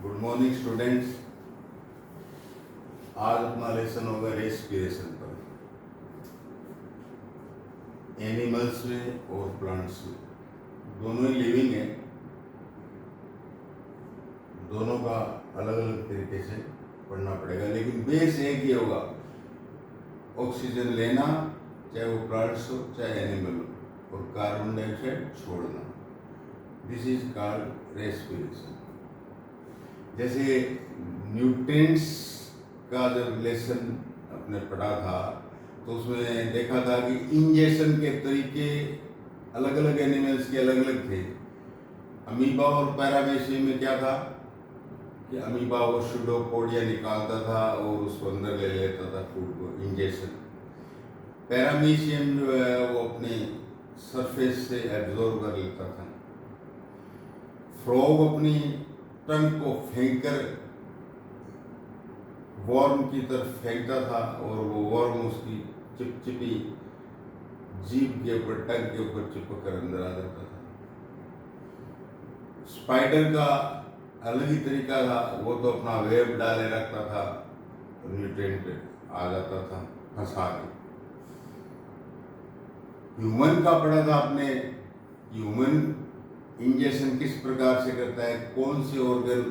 Good morning students. आज अपना lesson होगा रेस्पिरेशन पर। एनिमल्स में और प्लांट्स में दोनों ही लिविंग है, दोनों का अलग अलग तरीके से पढ़ना पड़ेगा, लेकिन बेस एक ही होगा, ऑक्सीजन लेना, चाहे वो प्लांट्स हो चाहे एनिमल हो, और कार्बन डाइऑक्साइड छोड़ना। This is called respiration. जैसे न्यूट्रिएंट्स का जब लेसन अपने पढ़ा था तो उसमें देखा था कि इंजेक्शन के तरीके अलग अलग एनिमल्स के अलग अलग थे। अमीबा और पैरामीशियम में क्या था कि अमीबा वो सुडोपोडिया निकालता था और उसको अंदर ले लेता था फूड को, इंजेक्शन। पैरामीशियम जो है वो अपने सरफेस से एब्जॉर्ब कर लेता था। फ्रॉग अपनी टंग को फेंककर वर्म की तरफ फेंकता था और वो वर्म उसकी चिपचिपी जीभ के ऊपर, टंग के ऊपर चिपक कर अंदर आ जाता था। स्पाइडर का अलग ही तरीका था, वो तो अपना वेब डाले रखता था, न्यूट्रिएंट आ जाता था फंसा के। ह्यूमन का पढ़ा था आपने, ह्यूमन इंजेक्शन किस प्रकार से करता है, कौन से ऑर्गन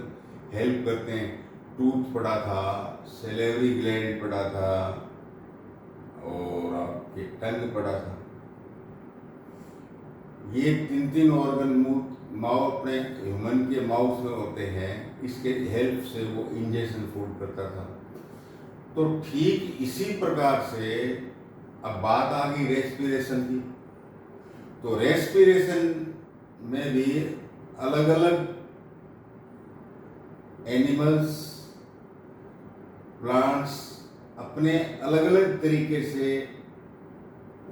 हेल्प करते हैं। टूथ पढ़ा था, सेलेवरी ग्लैंड पढ़ा था और आपके टंग पढ़ा था। ये तीन ऑर्गन माउथ अपने ह्यूमन के माउथ में होते हैं, इसके हेल्प से वो इंजेक्शन फूड करता था। तो ठीक इसी प्रकार से अब बात आ गई रेस्पिरेशन की। तो रेस्पिरेशन में भी अलग अलग एनिमल्स, प्लांट्स अपने अलग अलग तरीके से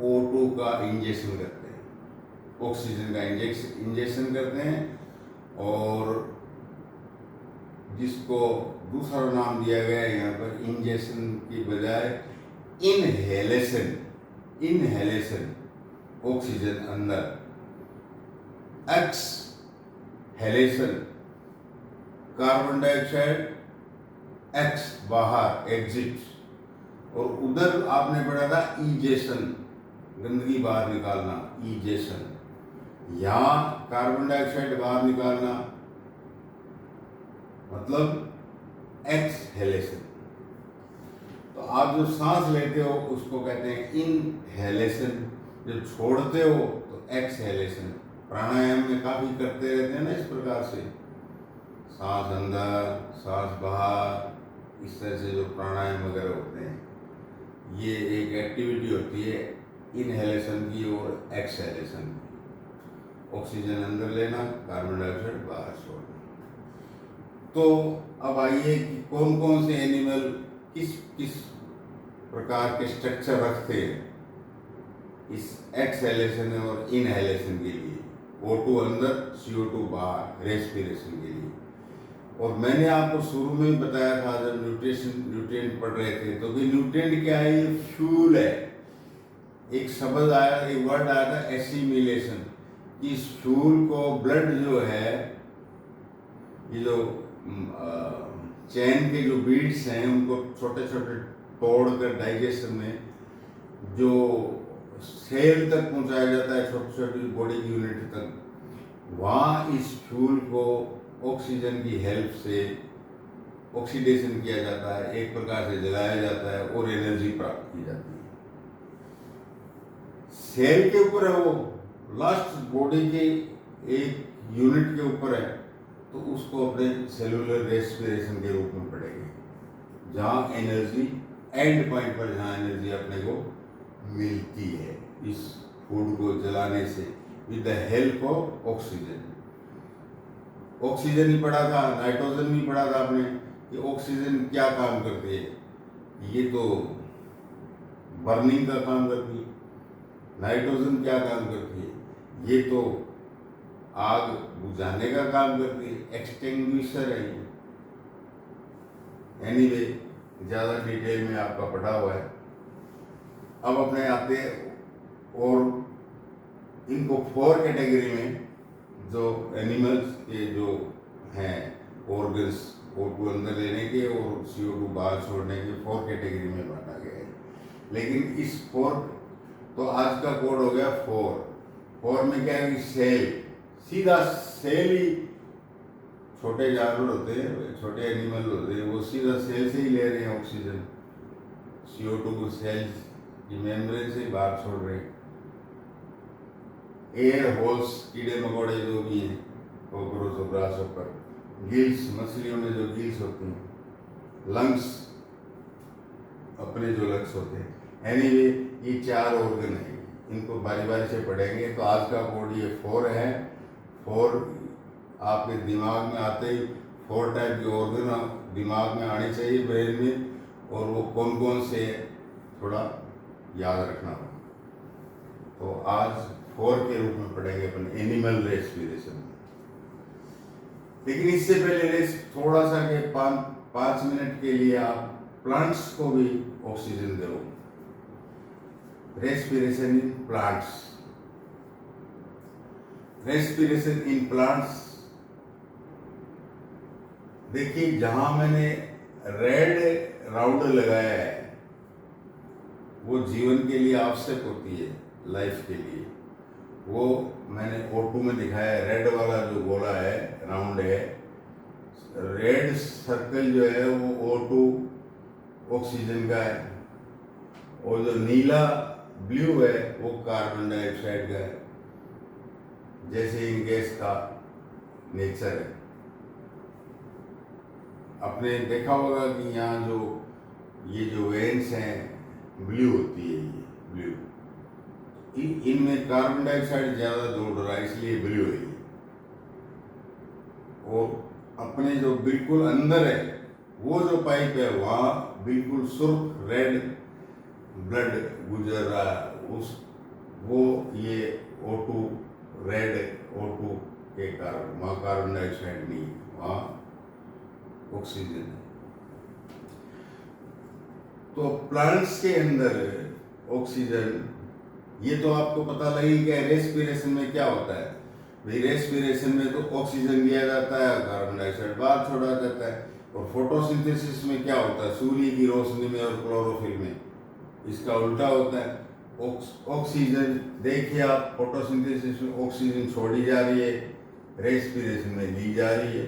O2 का इंजेक्शन करते हैं, ऑक्सीजन का इंजेक्शन करते हैं, और जिसको दूसरा नाम दिया गया है यहाँ पर इंजेक्शन की बजाय इनहेलेशन। इनहेलेशन ऑक्सीजन अंदर, एक्सहेलेशन कार्बन डाइऑक्साइड एक्स बाहर, एग्जिट। और उधर आपने पढ़ा था इजेशन, गंदगी बाहर निकालना, इजेशन। यहाँ कार्बन डाइऑक्साइड बाहर निकालना मतलब एक्सहेलेशन। तो आप जो सांस लेते हो उसको कहते हैं इनहेलेशन, जब छोड़ते हो तो एक्सहेलेशन। प्राणायाम में काफी करते रहते हैं ना इस प्रकार से, सांस अंदर सांस बाहर, इस तरह से जो प्राणायाम वगैरह होते हैं, ये एक एक्टिविटी होती है इनहेलेशन की और एक्सहेलेशन की। ऑक्सीजन अंदर लेना, कार्बन डाइऑक्साइड बाहर छोड़ना। तो अब आइए कि कौन कौन से एनिमल किस किस प्रकार के स्ट्रक्चर रखते हैं इस एक्सहेलेशन और इनहेलेशन के लिए। O2 अंदर, CO2 बाहर, रेस्पिरेशन के लिए। और मैंने आपको शुरू में ही बताया था जब न्यूट्रिएंट पढ़ रहे थे, तो कि न्यूट्रिएंट क्या है, ये फ्यूल है। एक शब्द आया, एक वर्ड आया था एसिमिलेशन। इस फ्यूल को ब्लड जो है, ये जो चैन के जो बीड्स हैं उनको छोटे छोटे तोड़कर डाइजेशन में जो सेल तक पहुंचाया जाता है, छोटी छोटी बॉडी की यूनिट तक, वहाँ इस फ्यूल को ऑक्सीजन की हेल्प से ऑक्सीडेशन किया जाता है, एक प्रकार से जलाया जाता है और एनर्जी प्राप्त की जाती है। सेल के ऊपर है वो, लास्ट बॉडी के एक यूनिट के ऊपर है, तो उसको अपने सेलुलर रेस्पिरेशन के रूप में पढ़ेंगे, जहाँ एनर्जी एंड पॉइंट पर, जहाँ एनर्जी अपने को मिलती है इस फूड को जलाने से with the help of oxygen. Oxygen ही पढ़ा था, नाइट्रोजन भी पढ़ा था आपने कि ऑक्सीजन क्या काम करती है, ये तो बर्निंग का काम करती है। नाइट्रोजन क्या काम करती है, ये तो आग बुझाने का काम करती है, एक्सटिंग्विशर है ये। एनीवे, ज़्यादा डिटेल में आपका पढ़ा हुआ है। अब अपने आते और इनको 4 कैटेगरी में जो एनिमल्स के जो हैं ऑर्गन्स O2 अंदर लेने के और CO2 बाहर छोड़ने के 4 कैटेगरी में बांटा गया है। लेकिन इस 4, तो आज का कोड हो गया 4 में क्या है कि सेल, सीधा सेल ही, छोटे जानवर होते हैं, छोटे एनिमल होते हैं, वो सीधा सेल से ही ले रहे हैं ऑक्सीजन, CO2 को सेल की मेम्ब्रेन से बाहर छोड़ रहे हैं। एयर होल्स, कीड़े मकोड़े जो भी हैं, कॉकरोच और ग्रासहॉपर, गिल्स, मछलियों में जो गिल्स होती हैं, लंग्स, अपने जो लंग्स होते हैं, एनीवे ये 4 ऑर्गन है। इनको बारी बारी से पढ़ेंगे। तो आज का कोड ये 4 है। 4 आपके दिमाग में आते ही 4 टाइप के ऑर्गन दिमाग में आने चाहिए, ब्रेन में, और वो कौन कौन से थोड़ा याद रखना हो। तो आज 4 के रूप में पढ़ेंगे अपन एनिमल रेस्पिरेशन। लेकिन इससे पहले थोड़ा सा कि 5 मिनट के लिए आप प्लांट्स को भी ऑक्सीजन दो। Respiration in plants. Respiration in plants, देखिए जहां मैंने रेड राउंड लगाया है वो जीवन के लिए आवश्यक होती है, लाइफ के लिए। वो मैंने O2 में दिखाया है, रेड वाला जो गोला है, राउंड है, रेड सर्कल जो है वो O2 ऑक्सीजन का है, और जो नीला ब्लू है वो कार्बन डाइऑक्साइड का है, जैसे इन गैस का नेचर है। आपने देखा होगा कि यहाँ जो ये जो वेन्स हैं ब्लू होती है, ये ब्लू, इनमें कार्बन डाइऑक्साइड ज़्यादा दौड़ रहा है, इसलिए ब्लू है। और अपने जो बिल्कुल अंदर है वो जो पाइप है वहाँ बिल्कुल सुर्ख रेड ब्लड गुजर रहा है, वो ये O2, रेड O2 के कारण वहाँ कार्बन डाइऑक्साइड नहीं, वहाँ ऑक्सीजन है। तो प्लांट्स के अंदर ऑक्सीजन, ये तो आपको पता लगी कि रेस्पिरेशन में क्या होता है भाई। रेस्पिरेशन में तो ऑक्सीजन दिया जाता है, कार्बन डाइऑक्साइड बाहर छोड़ा जाता है। और फोटोसिंथेसिस में क्या होता है, सूर्य की रोशनी में और क्लोरोफिल में इसका उल्टा होता है। ऑक्सीजन देखिए आप, फोटोसिंथेसिस में ऑक्सीजन छोड़ी जा रही है, रेस्पिरेशन में ली जा रही है।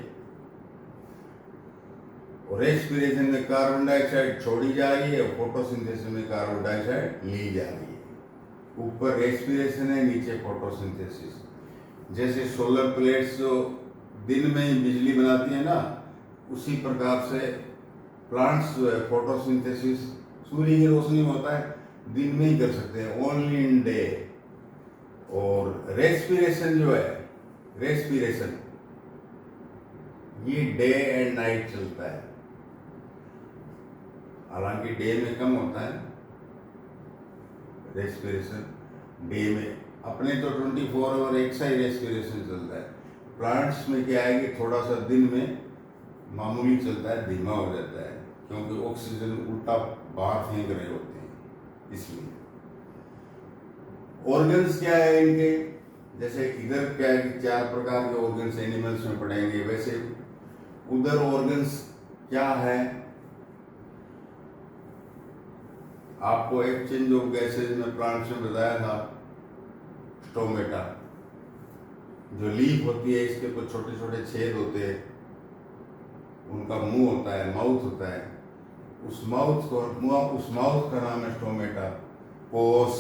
और रेस्पिरेशन में कार्बन डाइऑक्साइड छोड़ी जा रही है, फोटोसिंथेसिस में कार्बन डाइऑक्साइड ली जा रही है। ऊपर रेस्पिरेशन है, नीचे फोटोसिंथेसिस। जैसे सोलर प्लेट्स जो दिन में ही बिजली बनाती है ना, उसी प्रकार से प्लांट्स जो है फोटोसिंथेसिस सूर्य की रोशनी में होता है, दिन में ही कर सकते हैं, ओनली इन डे। और रेस्पिरेशन जो है, रेस्पिरेशन ये डे एंड नाइट चलता है। हालांकि डे में कम होता है रेस्पिरेशन, डे में अपने तो 24 आवर एक सा ही रेस्पिरेशन चलता है। प्लांट्स में क्या है कि थोड़ा सा दिन में मामूली चलता है, धीमा हो जाता है, क्योंकि ऑक्सीजन उल्टा बाहर फेंक रहे होते हैं, इसलिए। ऑर्गन्स क्या है इनके, जैसे इधर क्या है कि 4 प्रकार के ऑर्गन्स एनिमल्स में पढ़ेंगे, वैसे उधर ऑर्गन्स क्या है। आपको एक्सचेंज ऑफ गैसेज में प्लांट्स में बताया था, स्टोमेटा, जो लीफ होती है इसके ऊपर छोटे छोटे छेद होते हैं, उनका मुंह होता है, माउथ होता है, उस माउथ का नाम है स्टोमेटा। पोर्स,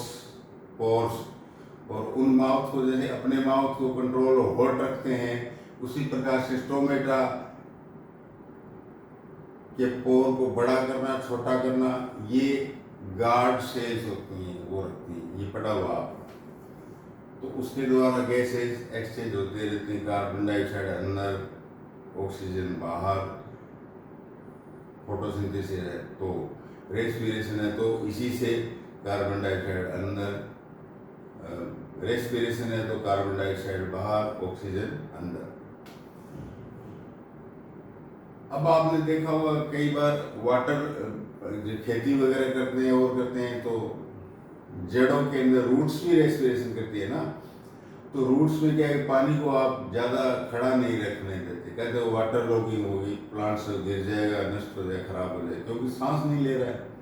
और उन माउथ को, जैसे अपने माउथ को कंट्रोल होल्ड रखते हैं, उसी प्रकार से स्टोमेटा के पोर को बड़ा करना, छोटा करना, ये गार्ड सेल्स होती हैं, वो रखती हैं, ये पड़ा हुआ आपको। तो उसके द्वारा गैसेज एक्सचेंज होते रहते हैं, कार्बन डाइऑक्साइड अंदर, ऑक्सीजन बाहर। फोटोसिंथेसिस है तो रेस्पिरेशन है तो इसी से कार्बन डाइऑक्साइड अंदर, रेस्पिरेशन है तो कार्बन डाइऑक्साइड बाहर, ऑक्सीजन अंदर। अब आपने देखा होगा कई बार वाटर जो खेती वगैरह करते हैं और करते हैं, तो जड़ों के अंदर रूट्स भी रेस्पिरेशन करती है ना। तो रूट्स में क्या है, पानी को आप ज़्यादा खड़ा नहीं रखने देते, कहते हो वाटर लॉगिंग होगी, प्लांट से गिर जाएगा, नष्ट हो जाएगा, खराब हो जाएगा, क्योंकि सांस नहीं ले रहा है।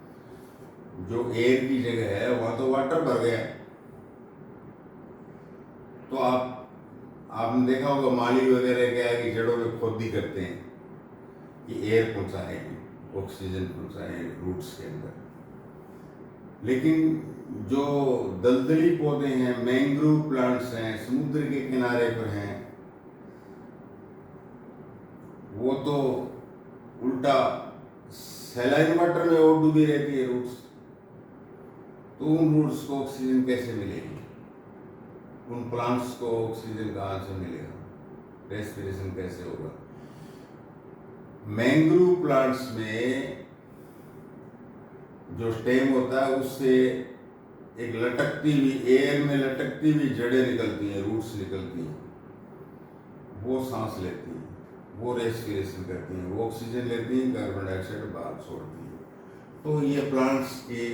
जो एयर की जगह है वहाँ तो वाटर भर गया है। तो आपने देखा होगा माली वगैरह क्या है कि जड़ों में खोदी करते हैं कि एयर पहुँचाएंगे, ऑक्सीजन पहुँचाएं रूट्स के अंदर। लेकिन जो दलदली पौधे हैं, मैंग्रोव प्लांट्स हैं, समुद्र के किनारे पर हैं, वो तो उल्टा सैलाइन वाटर में और डूबी रहती है रूट्स। तो उन रूट्स को ऑक्सीजन कैसे मिलेगी? उन प्लांट्स को ऑक्सीजन कहाँ से मिलेगा? रेस्पिरेशन कैसे होगा? मैंग्रोव प्लांट्स में जो स्टेम होता है उससे एक लटकती हुई, एयर में लटकती हुई जड़ें निकलती हैं, रूट्स निकलती हैं, वो सांस लेती हैं, वो रेस्पिरेशन करती हैं, वो ऑक्सीजन लेती हैं, कार्बन डाइऑक्साइड बाहर छोड़ती हैं। तो ये प्लांट्स के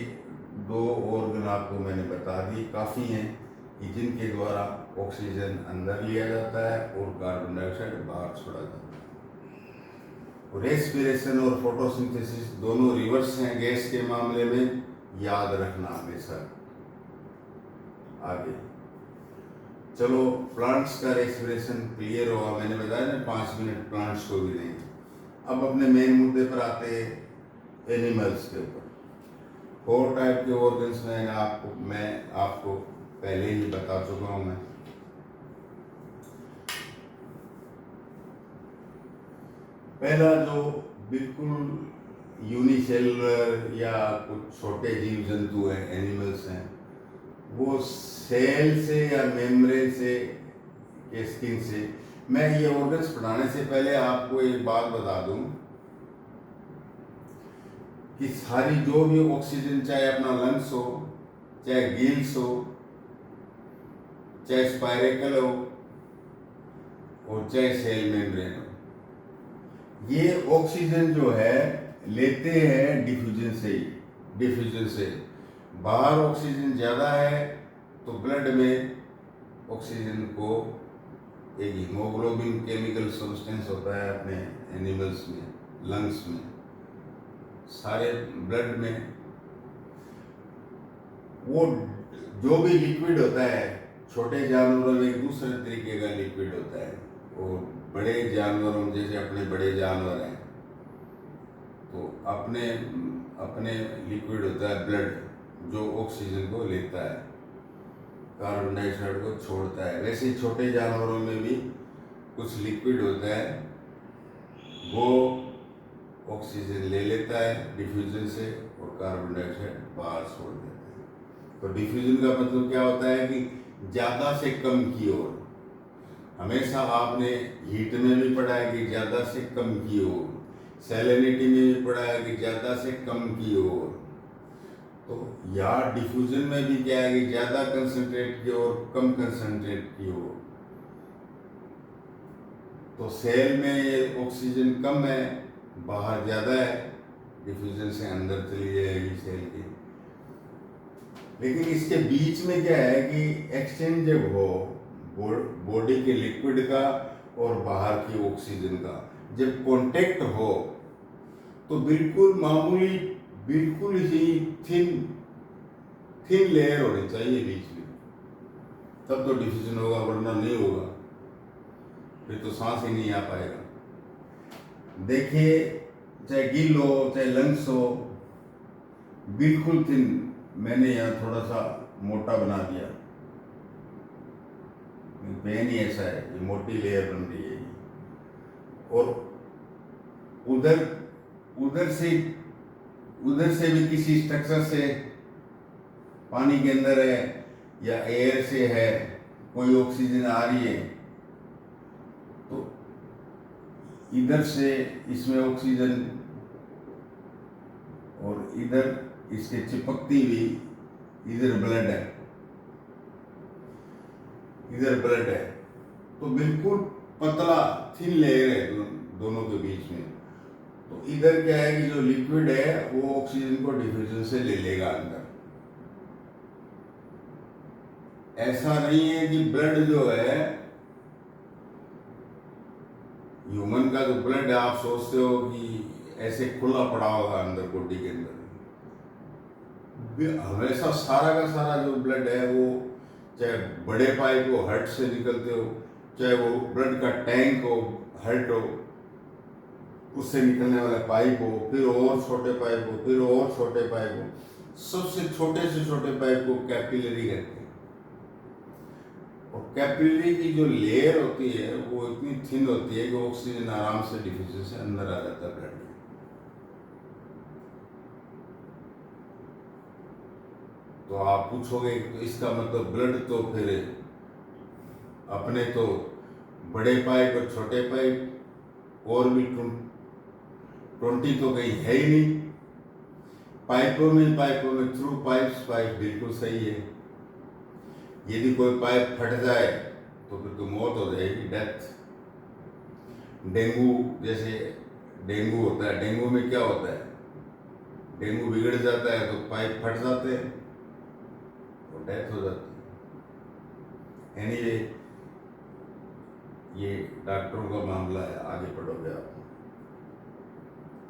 2 ऑर्गन आपको मैंने बता दिए, काफ़ी हैं कि जिनके द्वारा ऑक्सीजन अंदर लिया जाता है और कार्बन डाइऑक्साइड बाहर छोड़ा जाता है। रेस्पिरेशन और फोटोसिंथेसिस दोनों रिवर्स हैं गैस के मामले में, याद रखना हमेशा। आगे चलो, प्लांट्स का रेस्पिरेशन क्लियर हुआ, मैंने बताया ना 5 मिनट प्लांट्स को भी देंगे। अब अपने मेन मुद्दे पर आते हैं एनिमल्स के ऊपर। 4 टाइप के ऑर्गन्स मैं आपको पहले ही बता चुका हूं। मैं पहला जो बिल्कुल यूनिसेलुलर या कुछ छोटे जीव जंतु हैं, एनिमल्स हैं, वो सेल से या मेम्ब्रेन से के स्किन से। मैं ये ऑर्गन्स पढ़ाने से पहले आपको एक बात बता दूं कि सारी जो भी ऑक्सीजन, चाहे अपना लंग्स हो, चाहे गिल्स हो, चाहे स्पायरेकल हो और चाहे सेल मेम्ब्रेन हो, ये ऑक्सीजन जो है लेते हैं डिफ्यूजन से ही। डिफ्यूजन से बाहर ऑक्सीजन ज़्यादा है तो ब्लड में ऑक्सीजन को, एक हीमोग्लोबिन केमिकल सब्सटेंस होता है अपने एनिमल्स में, लंग्स में, सारे ब्लड में, वो जो भी लिक्विड होता है छोटे जानवरों में एक दूसरे तरीके का लिक्विड होता है, और बड़े जानवरों में जैसे अपने बड़े जानवर हैं तो अपने लिक्विड होता है ब्लड, जो ऑक्सीजन को लेता है, कार्बन डाइऑक्साइड को छोड़ता है। वैसे ही छोटे जानवरों में भी कुछ लिक्विड होता है, वो ऑक्सीजन ले लेता है डिफ्यूजन से और कार्बन डाइऑक्साइड बाहर छोड़ देता है। तो डिफ्यूजन का मतलब क्या होता है कि ज़्यादा से कम की ओर। हमेशा आपने हीट में भी पढ़ा है कि ज़्यादा से कम की ओर, सैलिनिटी में भी पढ़ा है कि ज़्यादा से कम की ओर। तो यहाँ डिफ्यूजन में भी क्या है कि ज़्यादा कंसंट्रेट की ओर, कम कंसंट्रेट की ओर। तो सेल में ऑक्सीजन कम है, बाहर ज़्यादा है, डिफ्यूजन से अंदर चली जाएगी सेल की। लेकिन इसके बीच में क्या है कि एक्सचेंज जब हो बॉडी के लिक्विड का और बाहर की ऑक्सीजन का, जब कांटेक्ट हो तो बिल्कुल मामूली, बिल्कुल ही थिन लेयर होनी चाहिए बीच में, तब तो डिफ्यूजन होगा, वरना नहीं होगा, फिर तो सांस ही नहीं आ पाएगा। देखिए, चाहे गिल हो चाहे लंग्स हो, बिल्कुल थिन, मैंने यहाँ थोड़ा सा मोटा बना दिया, पेन ही ऐसा है, ये मोटी लेयर बन रही है। और उधर से भी किसी स्ट्रक्चर से, पानी के अंदर है या एयर से है, कोई ऑक्सीजन आ रही है, तो इधर से इसमें ऑक्सीजन और इधर इसके चिपकती हुई, इधर ब्लड है, इधर ब्लड है, तो बिल्कुल पतला थिन लेयर है दोनों के बीच में। तो इधर क्या है कि जो लिक्विड है वो ऑक्सीजन को डिफ्यूजन से ले लेगा अंदर। ऐसा नहीं है कि ब्लड जो है, ह्यूमन का जो ब्लड है, आप सोचते हो कि ऐसे खुला पड़ा होगा अंदर बॉडी के अंदर। हमेशा सारा का सारा जो ब्लड है वो, चाहे बड़े पाइप हो हार्ट से निकलते हो, चाहे वो ब्लड का टैंक हो हार्ट हो उससे निकलने वाला पाइप हो, फिर और छोटे पाइप हो, फिर और छोटे पाइप हो, सबसे छोटे से छोटे पाइप को कैपिलरी कहते हैं। और कैपिलरी की जो लेयर होती है वो इतनी थिन होती है कि ऑक्सीजन आराम से डिफ्यूजन से अंदर आ जाता है ब्लड में। तो आप पूछोगे तो इसका मतलब ब्लड तो फिर अपने तो बड़े पाइप और छोटे पाइप और भी 20 तो कहीं है ही नहीं। पाइपों में थ्रू पाइप बिल्कुल सही है। यदि कोई पाइप फट जाए तो फिर तो मौत हो जाएगी, डेथ। डेंगू जैसे डेंगू होता है, डेंगू में क्या होता है, डेंगू बिगड़ जाता है तो पाइप फट जाते हैं और डेथ हो जाती है। एनीवे ये डॉक्टरों का मामला है, आगे पढ़ोगे आप।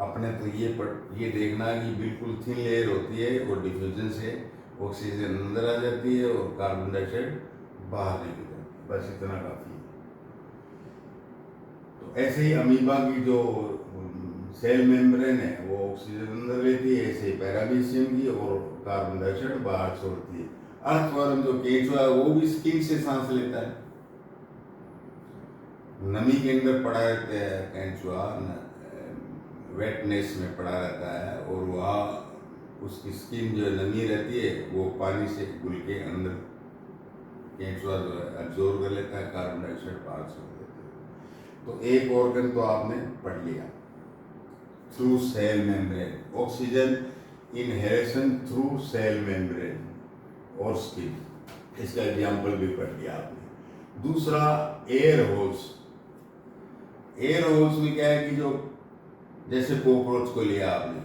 अपने तो ये देखना कि बिल्कुल थिन लेयर होती है और डिफ्यूजन से ऑक्सीजन अंदर आ जाती है और कार्बन डाइऑक्साइड बाहर निकल जाती है, बस इतना काफी है। तो ऐसे ही अमीबा की जो सेल मेम्ब्रेन है वो ऑक्सीजन अंदर लेती है, ऐसे ही पैरामीशियम की और कार्बन डाइऑक्साइड बाहर छोड़ती है। अर्थवर्म जो केंचुआ है वो भी स्किन से सांस लेता है, नमी के अंदर पड़ा रहता है केंचुआ, वेटनेस में पड़ा रहता है और वहाँ उसकी स्किन जो नमी रहती है वो पानी से घुल के अंदर केंचुआ जो है एब्जॉर्ब कर लेता है, कार्बन डाइऑक्साइड बाहर छोड़ देता है। तो एक ऑर्गन तो आपने पढ़ लिया, through cell membrane, oxygen inhalation through cell membrane और स्किन, इसका एग्जाम्पल भी पढ़ लिया आपने। दूसरा एयर होल्स। एयर होल्स में क्या है कि जो जैसे कॉकरोच को लिया आपने,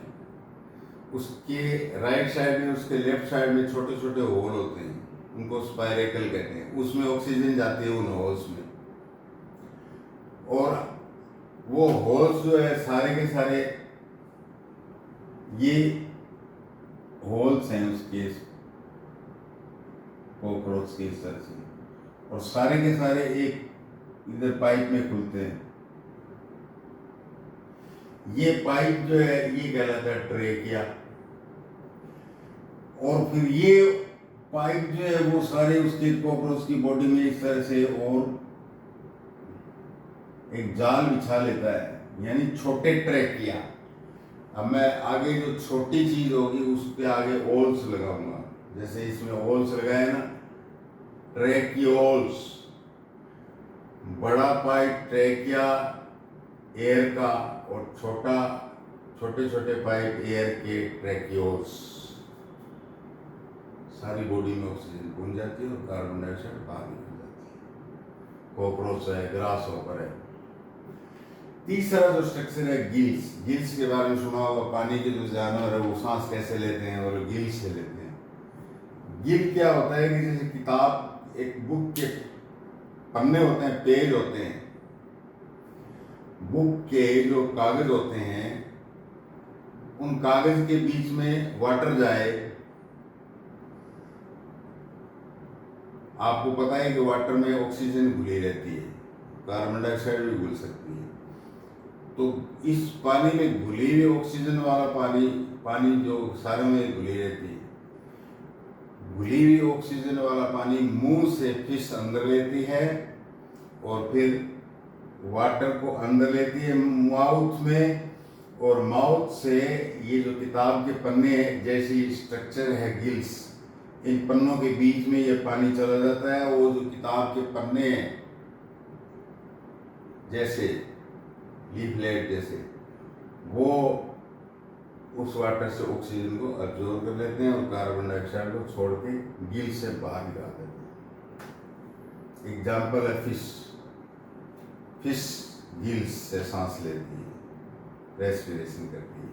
उसके राइट साइड में उसके लेफ्ट साइड में छोटे छोटे होल होते हैं, उनको स्पाइरेकल कहते हैं, उसमें ऑक्सीजन जाती है उन होल्स में। और वो होल्स जो है सारे के सारे ये होल्स हैं उसके कॉकरोच के इस तरह से, और सारे के सारे एक इधर पाइप में खुलते हैं। ये पाइप जो है ये कहलाता है ट्रेकिया, और फिर ये पाइप जो है वो सारे उसके कॉकरोच की बॉडी में इस तरह से और एक जाल बिछा लेता है, यानी छोटे ट्रेकिया। अब मैं आगे जो छोटी चीज होगी उस पे आगे ओल्स लगाऊंगा, जैसे इसमें ओल्स लगाए ना, ट्रेकियोल्स, बड़ा पाइप ट्रेकिया एयर का और छोटे छोटे पाइप एयर के ट्रेकियोल्स। सारी बॉडी में ऑक्सीजन घुल जाती है और कार्बन डाइऑक्साइड बाहर निकल जाती है। कॉकरोच है, ग्रास हॉपर है। तीसरा जो स्ट्रक्चर है गिल्स। गिल्स के बारे में सुना होगा, पानी के जो जानवर है वो सांस कैसे लेते हैं और गिल से लेते हैं। गिल क्या होता है कि जैसे किताब, एक बुक के पन्ने होते हैं, पेज होते हैं, बुक के जो कागज होते हैं उन कागज के बीच में वाटर जाए। आपको पता है कि वाटर में ऑक्सीजन घुली रहती है, कार्बन डाइऑक्साइड भी घुल सकती है। तो इस पानी में घुली हुई ऑक्सीजन वाला पानी जो सारे में घुली रहती है, घुली हुई ऑक्सीजन वाला पानी मुंह से फिश अंदर लेती है और फिर वाटर को अंदर लेती है माउथ में, और माउथ से ये जो किताब के पन्ने जैसी स्ट्रक्चर है गिल्स, इन पन्नों के बीच में ये पानी चला जाता है। वो जो किताब के पन्ने जैसे लीफलेट जैसे, वो उस वाटर से ऑक्सीजन को अब्जॉर्ब कर लेते हैं और कार्बन डाइऑक्साइड को छोड़ के गिल से बाहर निकाल देते हैं। एग्जाम्पल है फिश। फिश गिल्स से सांस लेती है, रेस्पिरेशन करती है।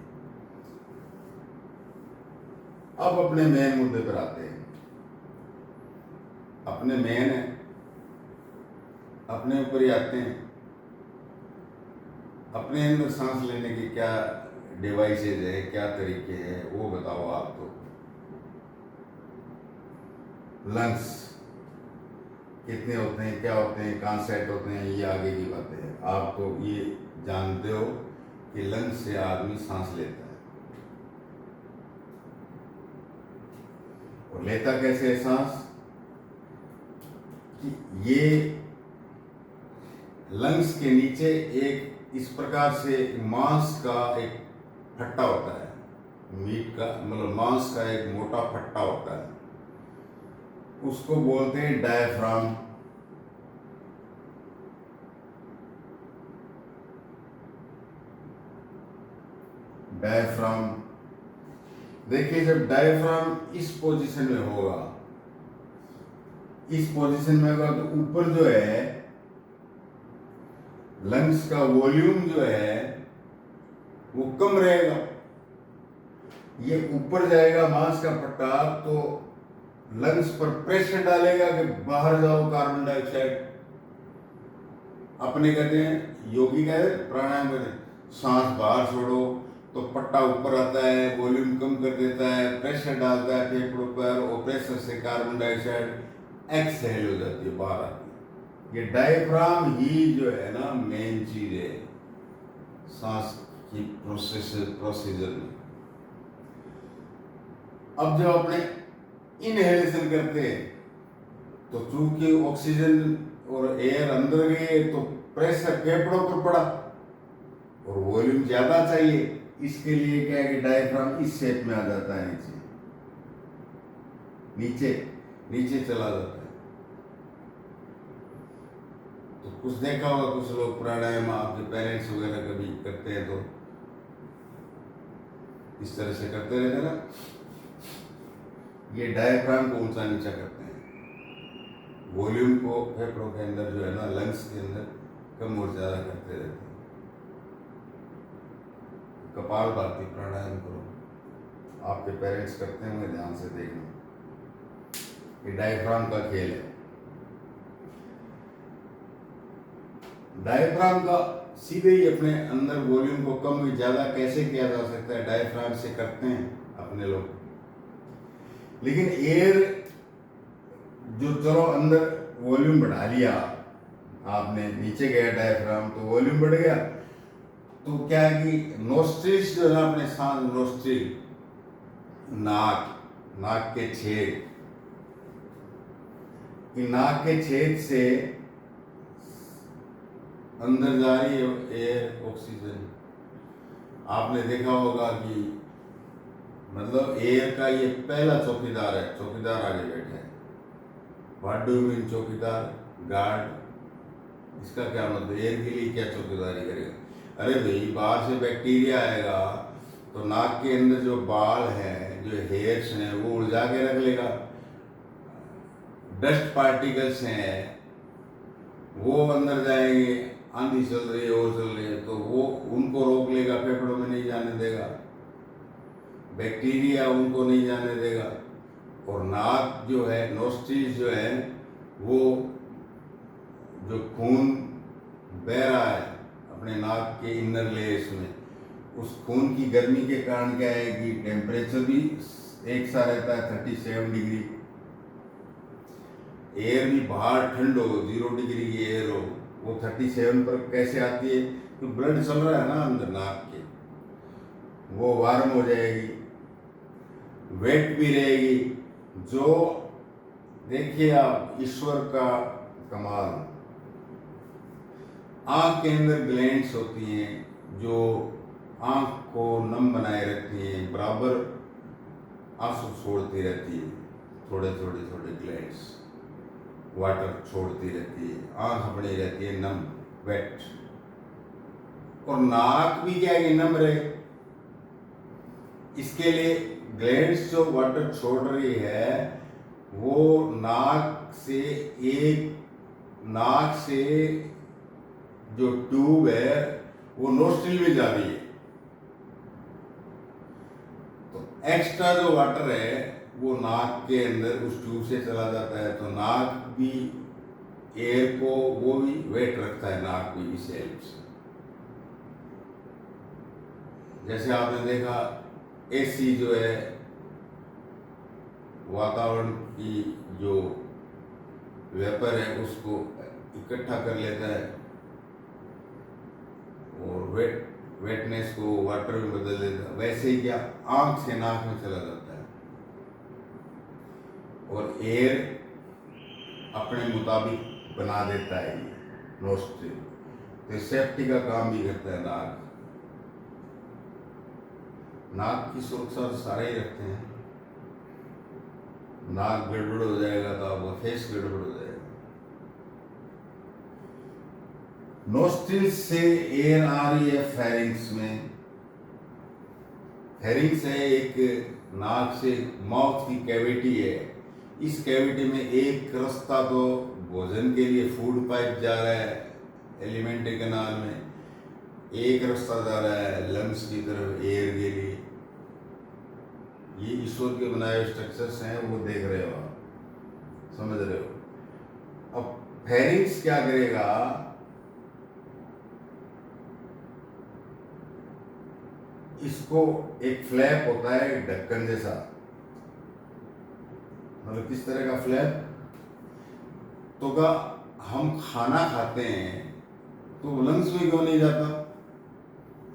अब अपने मेन मुद्दे पर आते हैं। अपने मेन है, अपने ऊपर ही आते हैं। अपने अंदर सांस लेने के क्या डिवाइसेज है, क्या तरीके हैं, वो बताओ आप। तो लंग्स कितने होते हैं, क्या होते हैं, कहाँ सेट होते हैं, ये आगे की बातें हैं। आप तो ये जानते हो कि लंग्स से आदमी सांस लेता है, और लेता कैसे है सांस, कि ये लंग्स के नीचे एक इस प्रकार से मांस का एक फट्टा होता है, मीट का मतलब मांस का एक मोटा फट्टा होता है, उसको बोलते हैं डायफ्राम। डायफ्राम देखिए, जब डायफ्राम इस पोजीशन में होगा, इस पोजीशन में होगा, तो ऊपर जो है लंग्स का वॉल्यूम जो है वो कम रहेगा। ये ऊपर जाएगा मांस का फट्टा, तो लंग्स पर प्रेशर डालेगा कि बाहर जाओ कार्बन डाइऑक्साइड। अपने कहते हैं, योगी कहते हैं, प्राणायाम कहते हैं, सांस बाहर छोड़ो तो पट्टा ऊपर आता है, वॉल्यूम कम कर देता है, प्रेशर डालता है फेफड़ों पर, और प्रेशर से कार्बन डाइऑक्साइड एक्सहेल हो जाती है, बाहर आती है। ये डायफ्राम ही जो है ना मेन चीज है सांस की प्रोसीजर में। अब जब अपने इनहेलेशन करते हैं, तो चूंकि ऑक्सीजन और एयर अंदर गए, तो प्रेशर फेफड़ों पर पड़ा और वॉल्यूम ज्यादा चाहिए। इसके लिए क्या है कि डायफ्राम इस शेप में आ जाता है, नीचे नीचे नीचे चला जाता है। तो कुछ देखा होगा, कुछ लोग प्राणायाम आपके पेरेंट्स वगैरह कभी करते हैं, तो इस तरह से करते रहते ना, ये डायफ्राम को ऊंचा नीचा करते हैं, वॉल्यूम को फेफड़ों के अंदर जो है ना, लंग्स के अंदर कम और ज्यादा करते रहते हैं। कपालभाति प्राणायाम करो, आपके पेरेंट्स करते होंगे, ध्यान से देखना, ये डायफ्राम का खेल है। डायफ्राम का सीधे ही अपने अंदर वॉल्यूम को कम भी ज्यादा कैसे किया जा सकता है, डायफ्राम से करते हैं अपने लोग। लेकिन एयर जो, चलो अंदर वॉल्यूम बढ़ा लिया आपने, नीचे गया डायफ्राम तो वॉल्यूम बढ़ गया, तो क्या है कि नोस्ट्रिल्स जो है अपने सांस, नोस्ट्रिल नाक के छेद, नाक के छेद से अंदर जा रही है एयर, ऑक्सीजन। आपने देखा होगा कि मतलब एयर का ये पहला चौकीदार है, चौकीदार आगे बैठा है। व्हाट डू यू मीन चौकीदार, गार्ड, इसका क्या मतलब, एयर के लिए क्या चौकीदारी करेगा? अरे भाई, बाहर से बैक्टीरिया आएगा तो नाक के अंदर जो बाल हैं, जो हेयर्स हैं, वो उलझा के रख लेगा। डस्ट पार्टिकल्स हैं, वो अंदर जाएंगे, आंधी चल रही है और चल रही है, तो वो उनको रोक लेगा, फेफड़ों में नहीं जाने देगा, बैक्टीरिया उनको नहीं जाने देगा। और नाक जो है, नोस्ट्रिल्स जो है, वो जो खून बह रहा है अपने नाक के इनर लेयर्स में, उस खून की गर्मी के कारण क्या है कि टेम्परेचर भी एक सा रहता है, 37 डिग्री। एयर भी बाहर ठंड हो, 0 डिग्री की एयर हो, वो 37 पर कैसे आती है? तो ब्लड चल रहा है ना अंदर नाक के, वो वार्म हो जाएगी, वेट भी रहेगी। जो देखिए आप, ईश्वर का कमाल, आंख के अंदर ग्लैंड्स होती हैं जो आंख को नम बनाए रखती हैं, बराबर आंसू छोड़ती रहती है, थोड़े थोड़े थोड़े ग्लैंड्स वाटर छोड़ती रहती है, आंख बनी रहती है नम, वेट। और नाक भी क्या है, नम रहे, इसके लिए ग्लैंड्स जो वाटर छोड़ रही है, वो नाक से जो ट्यूब है वो नोस्ट्रिल में जा रही है। तो एक्स्ट्रा जो वाटर है वो नाक के अंदर उस ट्यूब से चला जाता है, तो नाक भी एयर को वो भी वेट रखता है, नाक भी इस हेल्प से। जैसे आपने देखा एसी जो है वातावरण की जो वेपर है उसको इकट्ठा कर लेता है और वेटनेस को वाटर में बदल देता है, वैसे ही क्या आंख से नाक में चला जाता है और एयर अपने मुताबिक बना देता है ये नोस्ट्रिल। तो सेफ्टी का काम भी करता है नाक। नाक की सुरक्षा तो सारे ही रखते हैं, नाक गड़बड़ हो जाएगा तो आपका फेस गड़बड़ हो जाएगा। नोस्ट्रिल से एयर आ रही है फेरिंग्स में। फेरिंग्स है एक नाक से माउथ की कैविटी है। इस कैविटी में एक रास्ता तो भोजन के लिए फूड पाइप जा रहा है एलिमेंट्री कैनाल में, एक रास्ता जा रहा है लंग्स की तरफ एयर के लिए। ये ईश्वर के बनाए हुए स्ट्रक्चर्स हैं, वो देख रहे हो आप, समझ रहे हो। अब फेरिंग्स क्या करेगा, इसको एक फ्लैप होता है ढक्कन जैसा, मतलब किस तरह का फ्लैप, तो का हम खाना खाते हैं तो लंग्स में क्यों नहीं जाता,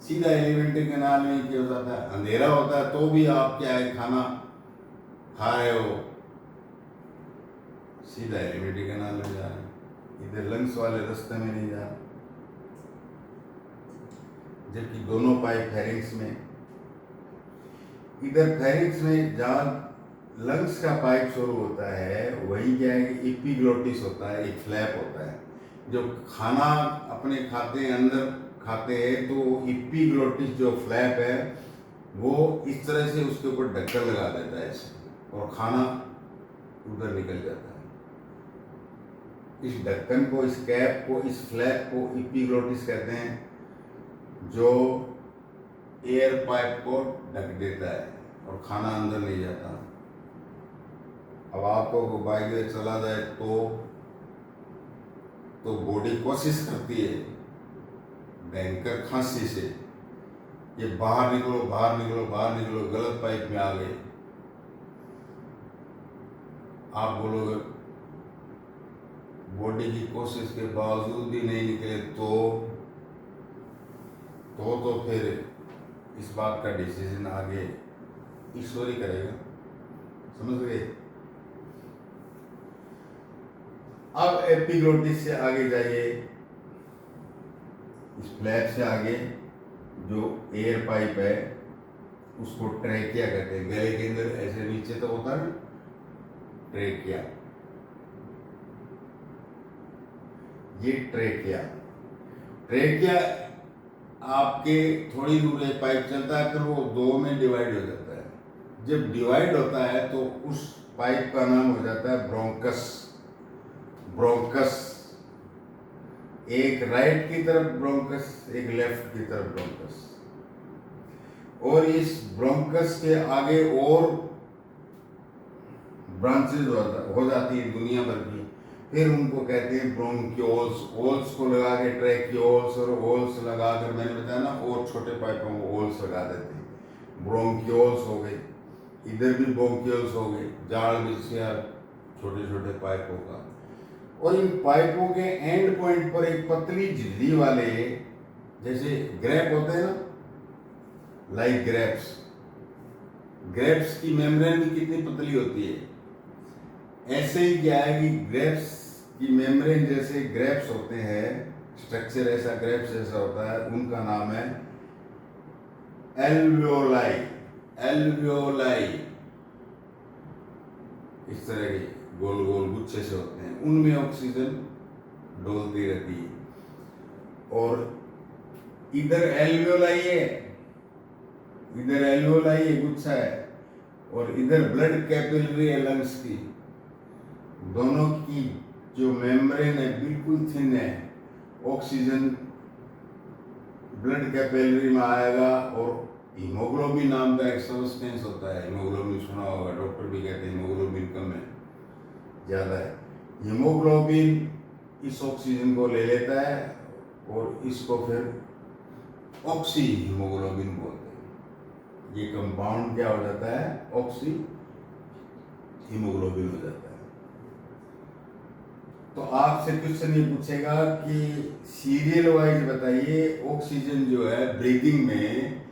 सीधा एलिमेंट्री कैनाल में क्यों जाता है। अंधेरा होता है तो भी आप क्या है खाना खा रहे हो, सीधा एलिमेंट्री कैनाल में जा रहे हैं, इधर लंग्स वाले रास्ते में नहीं जा रहे। जबकि दोनों पाइप फेरिंग्स में, इधर फेरिंग्स में जहाँ लंग्स का पाइप शुरू होता है वही क्या है कि एपिग्लोटिस होता है, एक फ्लैप होता है। जो खाना अपने खाते हैं अंदर खाते हैं तो एपिग्लोटिस जो फ्लैप है वो इस तरह से उसके ऊपर ढक्कन लगा देता है ऐसे, और खाना उधर निकल जाता है। इस ढक्कन को, इस कैप को, इस फ्लैप को एपिग्लोटिस कहते हैं, जो एयर पाइप को ढक देता है और खाना अंदर नहीं जाता। अब आपको बाइक में चला जाए तो बॉडी कोशिश करती है भयंकर खांसी से, ये बाहर निकलो बाहर निकलो बाहर निकलो, गलत पाइप में आ गए। आप बोलोगे बॉडी की कोशिश के बावजूद भी नहीं निकले तो फिर इस बात का डिसीजन आगे ईश्वर ही करेगा, समझ गए। अब एपिग्लोटिस से आगे जाइए, इस फ्लैप से आगे जो एयर पाइप है उसको ट्रेकिया कहते हैं। गले के अंदर ऐसे नीचे तो होता है ट्रेकिया, ये ट्रेकिया आपके थोड़ी दूर एक पाइप चलता है, फिर वो दो में डिवाइड हो जाता है। जब डिवाइड होता है तो उस पाइप का नाम हो जाता है ब्रोंकस। एक राइट की तरफ ब्रोंकस, एक लेफ्ट की तरफ ब्रोंकस। और इस ब्रोंकस के आगे और ब्रांचेज हो जाती है दुनिया भर की, फिर उनको कहते हैं ब्रोंक्योल्स। ओल्स को लगा के ट्रैकियोल्स, और ओल्स लगा कर मैंने बताया ना और छोटे पाइपों को ओल्स लगा देते हैं, ब्रोंक्योल्स हो गए। इधर भी ब्रोंक्योल्स हो गए, जाड़ बिछिया छोटे छोटे पाइपों का। और इन पाइपों के एंड पॉइंट पर एक पतली झिल्ली वाले, जैसे ग्रेप होते हैं ना, लाइक ग्रेप्स की मेम्ब्रेन भी कितनी पतली होती है, ऐसे ही क्या है कि ग्रेप्स की मेम्ब्रेन जैसे ग्रेप्स होते हैं, स्ट्रक्चर ऐसा ग्रेप्स जैसा होता है, उनका नाम है एल्वियोलाई। इस तरह के गोल गोल गुच्छे से होते हैं, उनमें ऑक्सीजन डोलती रहती है। और इधर एल्वियोलाई है, इधर एल्वियोलाई गुच्छा है, और इधर ब्लड कैपिलरी है लंग्स की। दोनों की जो मेम्ब्रेन है बिल्कुल थिन है, ऑक्सीजन ब्लड कैपिलरी में आएगा और हीमोग्लोबिन नाम का एक सब्सटेंस होता है, हीमोग्लोबिन सुना होगा, डॉक्टर भी कहते हैं हीमोग्लोबिन कम है, ज़्यादा है। हीमोग्लोबिन इस ऑक्सीजन को ले लेता है और इसको फिर ऑक्सी हीमोग्लोबिन बोलते हैं। ये कंपाउंड क्या हो जाता है, ऑक्सी हीमोग्लोबिन हो जाता है। तो आपसे क्वेश्चन ये पूछेगा कि सीरियल वाइज बताइए, ऑक्सीजन जो है ब्रीदिंग में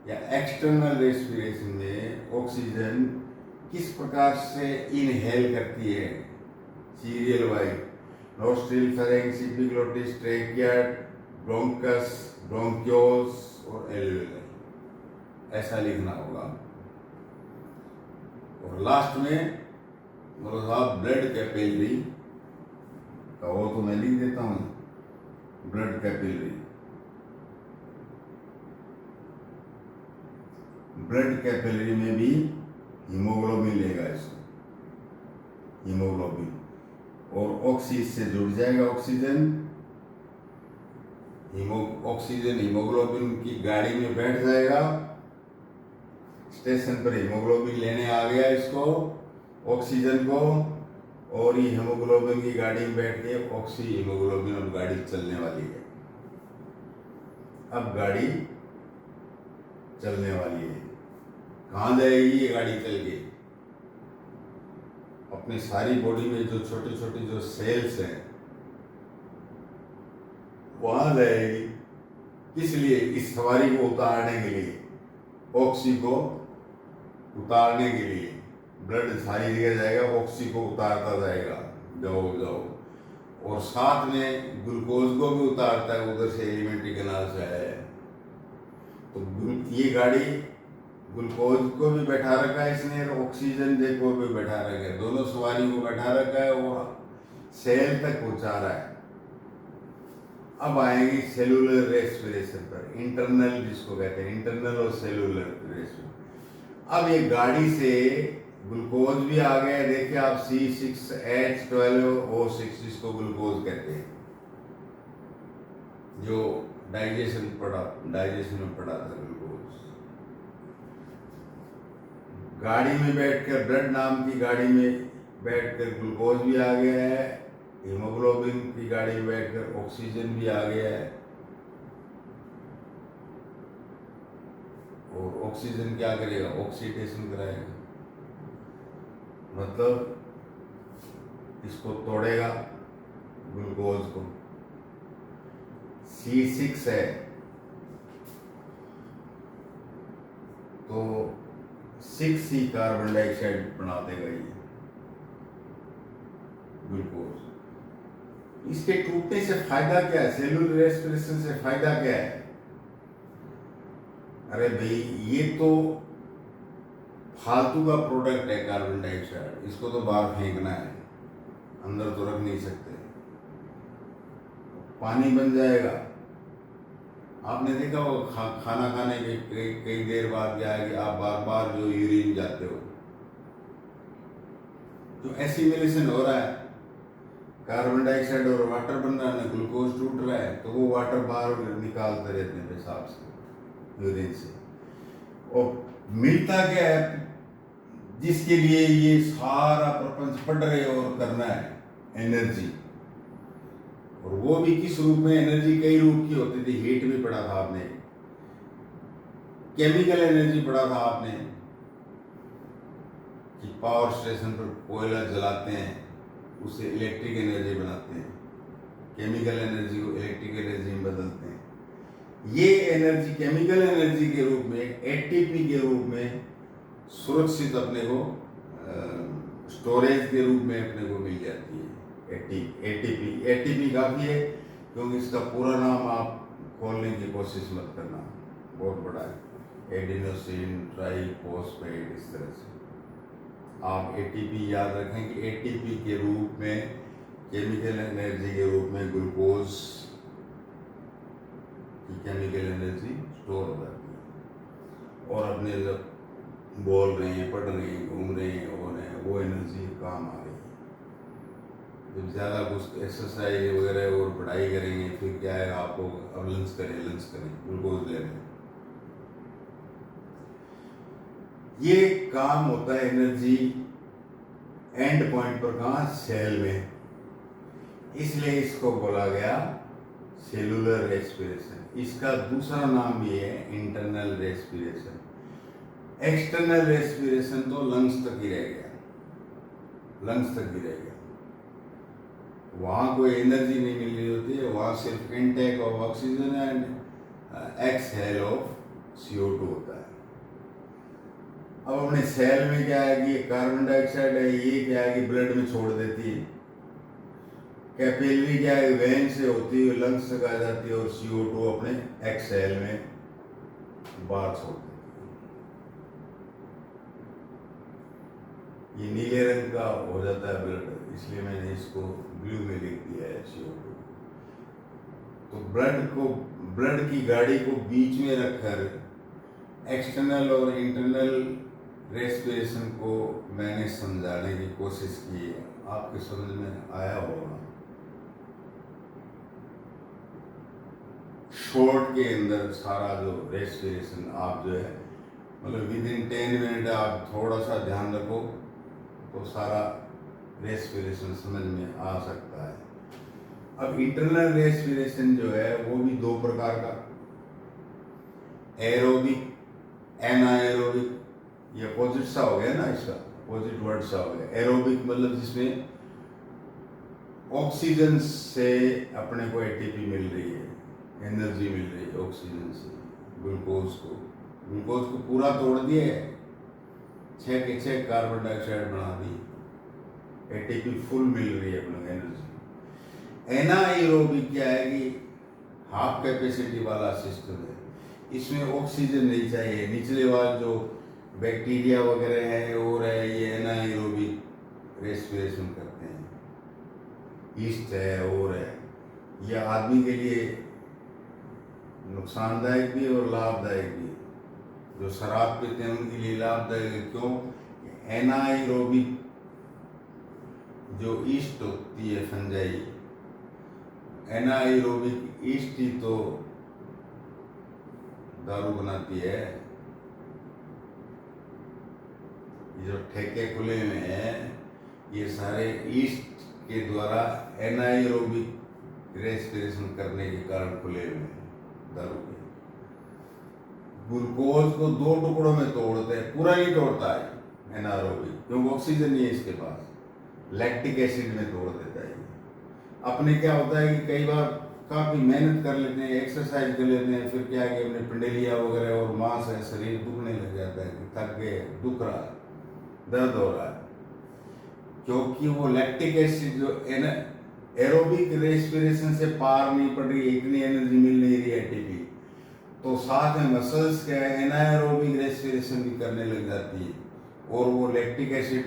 या एक्सटर्नल रेस्पिरेशन में ऑक्सीजन किस प्रकार से इनहेल करती है, serial wise. Nostril, pharynx, epiglottis, trachea, bronchus, bronchioles और एल्वेओलाई, ऐसा लिखना होगा। और लास्ट में बोलो साहब ब्लड कैपिलरी का, वो तो मैं लिख देता हूँ, ब्लड कैपिलरी, ब्लड कैपिलरी में भी हीमोग्लोबिन लेगा इसको, हीमोग्लोबिन, और ऑक्सीजन से जुड़ जाएगा ऑक्सीजन, ऑक्सीजन हीमोग्लोबिन की गाड़ी में बैठ जाएगा, स्टेशन पर हीमोग्लोबिन लेने आ गया इसको, ऑक्सीजन को, और ये हीमोग्लोबिन की गाड़ी में बैठ के ऑक्सी हीमोग्लोबिन, अब गाड़ी चलने वाली है, अब गाड़ी चलने वाली है। कहाँ जाएगी ये गाड़ी चल के, अपनी सारी बॉडी में जो छोटे छोटे जो सेल्स हैं वहां जाएगी। किस लिए, इस सवारी को उतारने के लिए, ऑक्सी को उतारने के लिए ब्लड सारी जगह जाएगा, ऑक्सी को उतारता जाएगा, जाओ जाओ, और साथ में ग्लूकोज को भी उतारता है, उधर से एलिमेंट्री कैनाल से आया है। तो ये गाड़ी ग्लूकोज को भी बैठा रखा है इसने, ऑक्सीजन को भी बैठा रखा है, दोनों सवारी को बैठा रखा है और सेल तक पहुंचा रहा है। अब आएंगे सेलुलर रेस्पिरेशन पर, इंटरनल जिसको कहते हैं, इंटरनल और सेलुलर रेस्पिरेशन। अब ये गाड़ी से ग्लूकोज भी आ गया, देखिए आप C6H12O6, इसको ग्लूकोज कहते हैं, जो डाइजेशन में पड़ा था ग्लूकोज। गाड़ी में बैठकर, ब्लड नाम की गाड़ी में बैठकर ग्लूकोज भी आ गया है, हीमोग्लोबिन की गाड़ी में बैठकर ऑक्सीजन भी आ गया है, और ऑक्सीजन क्या करेगा, ऑक्सीडेशन कराएगा, मतलब इसको तोड़ेगा ग्लूकोज को। C6 है तो 6 कार्बन डाइऑक्साइड बना देगा ये ग्लूकोज। इसके टूटने से फायदा क्या है, सेलुलर रेस्पिरेशन से फायदा क्या है? अरे भाई ये तो फालतू का प्रोडक्ट है कार्बन डाइऑक्साइड, इसको तो बाहर फेंकना है, अंदर तो रख नहीं सकते, पानी बन जाएगा। आपने देखा हो खाना खाने के कई देर बाद क्या है कि आप बार बार जो यूरिन जाते हो, तो एसिमिलेशन हो रहा है, कार्बन डाइऑक्साइड और वाटर बन रहा है, ग्लूकोज टूट रहा है, तो वो वाटर बाहर निकालते रहते हैं पेशाब से, यूरिन से। और मिलता क्या है, जिसके लिए ये सारा प्रपंच पढ़ रहे और करना है, एनर्जी। और वो भी किस रूप में, एनर्जी कई रूप की होती थी, हीट भी पढ़ा था आपने, केमिकल एनर्जी पढ़ा था आपने, कि पावर स्टेशन पर कोयला जलाते हैं, उससे इलेक्ट्रिक एनर्जी बनाते हैं, केमिकल एनर्जी को इलेक्ट्रिक एनर्जी में बदलते हैं। ये एनर्जी केमिकल एनर्जी के रूप में, एटीपी के रूप में सुरक्षित अपने को स्टोरेज के रूप में अपने को मिल जाती है। एटीपी काफ़ी है, क्योंकि इसका पूरा नाम आप खोलने की कोशिश मत करना, बहुत बड़ा है, एडिनोसिन ट्राइफॉस्फेट, इस तरह से आप एटीपी याद रखें कि एटीपी के रूप में, केमिकल एनर्जी के रूप में ग्लूकोज की केमिकल एनर्जी स्टोर हो जाती है, और अपने जब बोल रहे हैं, पढ़ रहे हैं, घूम रहे हैं, हो रहे हैं, वो एनर्जी काम आ रही है। जब ज़्यादा कुछ एक्सरसाइज वगैरह और पढ़ाई करेंगे, फिर क्या है, आपको अब लंच करें, ग्लूकोज ले रहे हैं, ये काम होता है एनर्जी एंड पॉइंट पर, कहाँ, सेल में, इसलिए इसको बोला गया सेलुलर रेस्पिरेशन। इसका दूसरा नाम भी है इंटरनल रेस्पिरेशन। एक्सटर्नल रेस्पिरेशन तो लंग्स तक ही रह गया, लंग्स तक ही रह गया, वहाँ कोई एनर्जी नहीं मिल रही होती है, वहाँ सिर्फ intake of oxygen and exhale of CO2 होता है। अब अपने सेल में क्या है कि कार्बन डाइऑक्साइड है, ये क्या है कि ब्लड में छोड़ देती है, कैपिलरी क्या है, वेन से होती है, लंग्स तक आ जाती है, और CO2 अपने एक्सहेल में बाहर छोड़ देती है। ये नीले रंग का हो जाता है ब्लड, इसलिए मैंने इसको ब्लू में लिख दिया है CO2। तो ब्लड की गाड़ी को बीच में रखकर एक्सटर्नल और इंटरनल रेस्पिरेशन को मैंने समझाने की कोशिश की है, आपके समझ में आया होगा। शॉर्ट के अंदर सारा जो रेस्पिरेशन आप जो है, मतलब विद इन 10 मिनट आप थोड़ा सा ध्यान रखो तो सारा रेस्पिरेशन समझ में आ सकता है। अब इंटरनल रेस्पिरेशन जो है वो भी दो प्रकार का, एरोबिक, एनाएरोबिक, ये अपोजिट सा हो गया ना, इसका अपोजिट वर्ड सा हो गया। एरोबिक मतलब जिसमें ऑक्सीजन से अपने को एटीपी मिल रही है, एनर्जी मिल रही है ऑक्सीजन से, ग्लूकोज को पूरा तोड़ दिए, 6 के 6 कार्बन डाइऑक्साइड बना दी, एटीपी फुल मिल रही है अपने एनर्जी। एनाएरोबिक क्या है कि हाफ कैपेसिटी वाला सिस्टम है, इसमें ऑक्सीजन नहीं चाहिए, निचले वाले जो बैक्टीरिया वगैरह है और है, ये एनाएरोबिक रेस्पिरेशन करते हैं, ईस्ट है और है। यह आदमी के लिए नुकसानदायक भी और लाभदायक भी। जो शराब पीते हैं उनके लिए लाभदायक है, क्यों? एनाएरोबिक जो ईस्ट होती है फंजाई, एनाएरोबिक ईस्ट ही तो दारू बनाती है। ये जो ठेके खुले हुए हैं ये सारे ईस्ट के द्वारा एनाएरोबिक रेस्पिरेशन करने के कारण खुले हुए हैं दारू के। ग्लूकोज को 2 टुकड़ों में तोड़ते हैं, पूरा नहीं तोड़ता है एनाएरोबिक, क्योंकि ऑक्सीजन नहीं है इसके पास, लैक्टिक एसिड में तोड़ देता है। अपने क्या होता है कि कई बार काफ़ी मेहनत कर लेते हैं, एक्सरसाइज कर लेते हैं, फिर क्या है कि अपने पिंडलिया वगैरह और मांस है, शरीर दुखने लग जाता है कि थक गए, दुख रहा है, दर्द हो रहा है, क्योंकि वो लैक्टिक एसिड जो एरोबिक रेस्पिरेशन से पार नहीं पड़ रही, इतनी एनर्जी मिल नहीं रही एटीपी, तो साथ में मसल्स क्या है एनाएरोबिक रेस्पिरेशन भी करने लग जाती है और वो लैक्टिक एसिड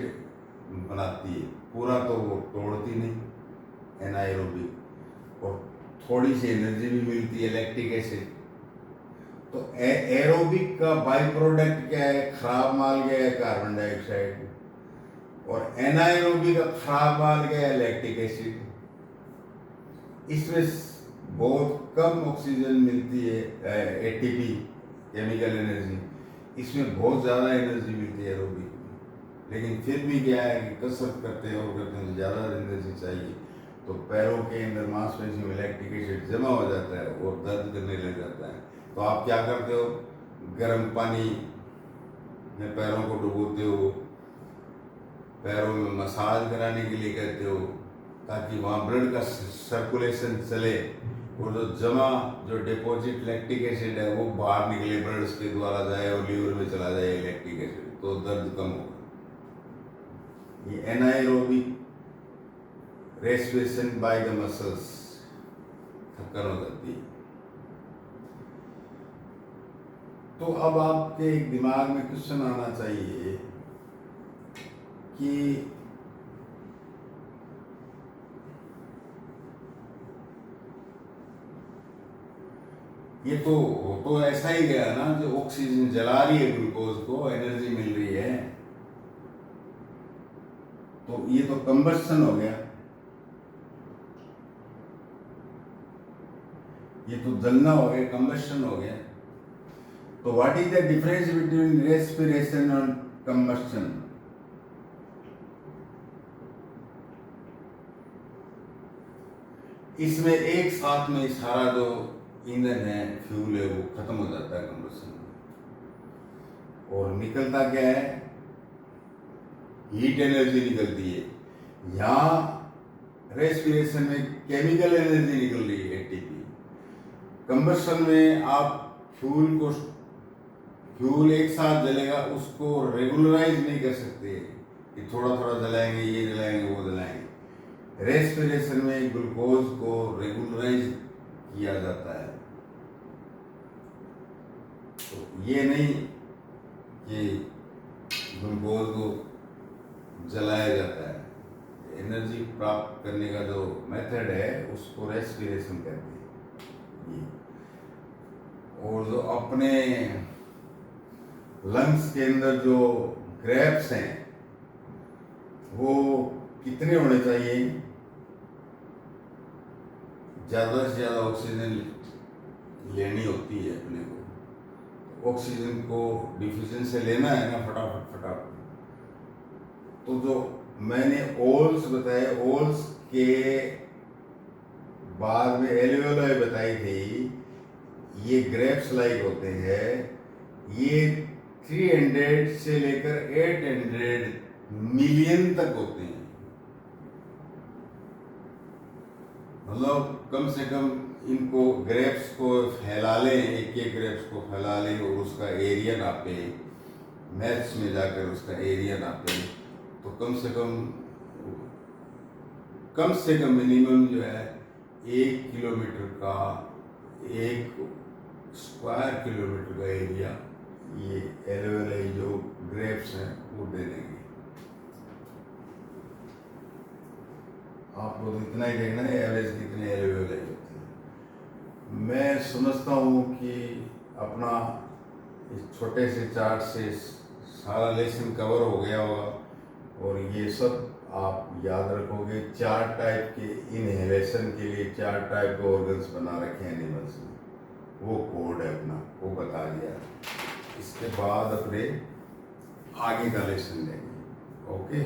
बनाती है, पूरा तो वो तोड़ती नहीं एनाएरोबिक, और थोड़ी सी एनर्जी भी मिलती है लैक्टिक एसिड। तो एरोबिक का बाई प्रोडक्ट क्या है, खराब माल क्या है, कार्बन डाइऑक्साइड, और एनाएरोबिक का खराब माल क्या है, लैक्टिक एसिड। इसमें बहुत कम ऑक्सीजन मिलती है, एटीपी केमिकल एनर्जी, इसमें बहुत ज़्यादा एनर्जी मिलती है एरोबिक में। लेकिन फिर भी क्या है कि कसरत करते हैं और करते हैं, ज़्यादा एनर्जी चाहिए, तो पैरों के अंदर मांसपेशी में लैक्टिक एसिड जमा हो जाता है और दर्द करने लग जाता है। तो आप क्या करते हो, गर्म पानी में पैरों को डुबोते हो, पैरों में मसाज कराने के लिए कहते हो, ताकि वहाँ ब्लड का सर्कुलेशन चले और जो डिपॉजिट लैक्टिक एसिड है वो बाहर निकले, ब्लड के द्वारा जाए और लीवर में चला जाए लैक्टिक एसिड, तो दर्द कम होगा। ये एनाएरोबिक रेस्पिरेशन बाय द मसल्स, थक्कन हो जाती है। तो अब आपके दिमाग में क्वेश्चन आना चाहिए कि ये तो ऐसा ही गया ना, जो ऑक्सीजन जला रही है ग्लूकोज को, एनर्जी मिल रही है, तो ये तो कंबस्शन हो गया, ये तो जलना हो गया, कंबस्शन हो गया। तो what is the difference between respiration और कंबस्शन? इसमें एक साथ में सारा जो ईंधन है, फ्यूल है, वो खत्म हो जाता है कंबस्शन में, और निकलता क्या है? हीट एनर्जी निकलती है। यहाँ रेस्पिरेशन में केमिकल एनर्जी निकल रही है, एटीपी। कंबस्शन में आप फ्यूल एक साथ जलेगा, उसको रेगुलराइज नहीं कर सकते कि थोड़ा थोड़ा जलाएंगे, ये जलाएंगे, वो जलाएंगे। रेस्पिरेशन में ग्लूकोज को रेगुलराइज किया जाता है। तो ये नहीं कि ग्लूकोज को जलाया जाता है। एनर्जी प्राप्त करने का जो मेथड है उसको रेस्पिरेशन कहते हैं। और जो अपने लंग्स के अंदर जो ग्रेप्स हैं वो कितने होने चाहिए? ज़्यादा से ज़्यादा ऑक्सीजन लेनी होती है अपने को। ऑक्सीजन को डिफ्यूजन से लेना है ना, फटाफट। तो जो मैंने ओल्स बताए, ओल्स के बाद में एल्वेओलाई बताई थी, ये ग्रेप्स लाइक होते हैं। ये 300 से लेकर 800 मिलियन तक होते हैं। मतलब कम से कम इनको ग्रेप्स को फैला लें, एक ग्रेप्स को फैला लें और उसका एरिया नापें, मैथ्स में जाकर उसका एरिया नापें, तो कम से कम मिनिमम जो है 1 किलोमीटर का, 1 स्क्वायर किलोमीटर का एरिया ये एल्वेओलाई जो ग्रेप्स हैं वो दे देंगे। आपको तो इतना ही देखना है एवरेज कितने एल्वेओलाई होते हैं। मैं समझता हूँ कि अपना इस छोटे से चार्ट से सारा लेसन कवर हो गया होगा, और ये सब आप याद रखोगे। 4 टाइप के इनहेलेशन के लिए 4 टाइप के ऑर्गन्स बना रखे हैं एनिमल्स में, वो कोड है अपना, वो बता दिया। इसके बाद अपने आगे का लेसन लेंगे। ओके।